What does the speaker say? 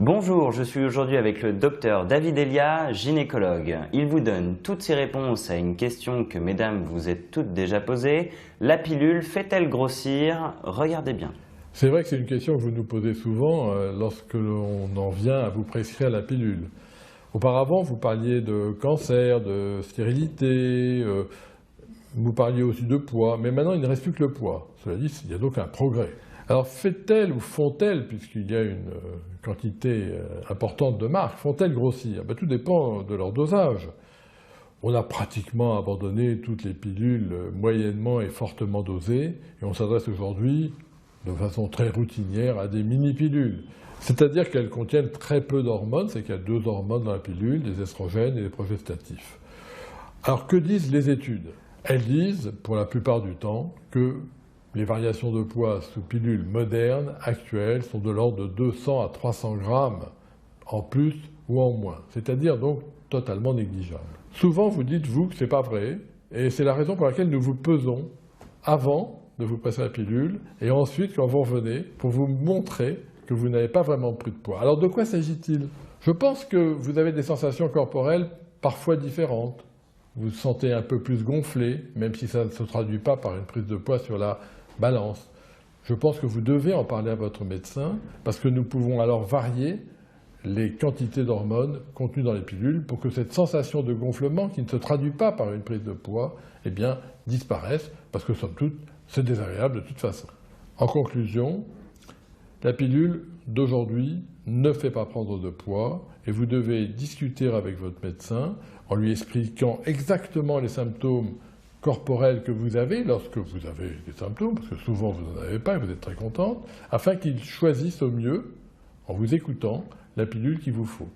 Bonjour, je suis aujourd'hui avec le docteur David Elia, gynécologue. Il vous donne toutes ses réponses à une question que mesdames vous êtes toutes déjà posée. La pilule fait-elle grossir? Regardez bien. C'est vrai que c'est une question que vous nous posez souvent lorsque l'on en vient à vous prescrire la pilule. Auparavant, vous parliez de cancer, de stérilité, vous parliez aussi de poids, mais maintenant il ne reste plus que le poids. Cela dit, il y a donc un progrès. Alors fait-elle ou font-elles, puisqu'il y a une quantité importante de marques, font-elles grossir? Tout dépend de leur dosage. On a pratiquement abandonné toutes les pilules moyennement et fortement dosées, et on s'adresse aujourd'hui de façon très routinière à des mini-pilules. C'est-à-dire qu'elles contiennent très peu d'hormones, c'est qu'il y a 2 hormones dans la pilule, des estrogènes et des progestatifs. Alors que disent les études? Elles disent, pour la plupart du temps, que les variations de poids sous pilules modernes, actuelles, sont de l'ordre de 200 à 300 grammes en plus ou en moins, c'est-à-dire donc totalement négligeable. Souvent vous dites, vous, que ce n'est pas vrai, et c'est la raison pour laquelle nous vous pesons avant de vous passer la pilule, et ensuite quand vous revenez, pour vous montrer que vous n'avez pas vraiment pris de poids. Alors de quoi s'agit-il? Je pense que vous avez des sensations corporelles parfois différentes. Vous vous sentez un peu plus gonflé, même si ça ne se traduit pas par une prise de poids sur la balance. Je pense que vous devez en parler à votre médecin, parce que nous pouvons alors varier les quantités d'hormones contenues dans les pilules pour que cette sensation de gonflement, qui ne se traduit pas par une prise de poids, disparaisse, parce que somme toute, c'est désagréable de toute façon. En conclusion, la pilule d'aujourd'hui ne fait pas prendre de poids et vous devez discuter avec votre médecin en lui expliquant exactement les symptômes corporels que vous avez lorsque vous avez des symptômes, parce que souvent vous n'en avez pas et vous êtes très contente, afin qu'il choisisse au mieux, en vous écoutant, la pilule qu'il vous faut.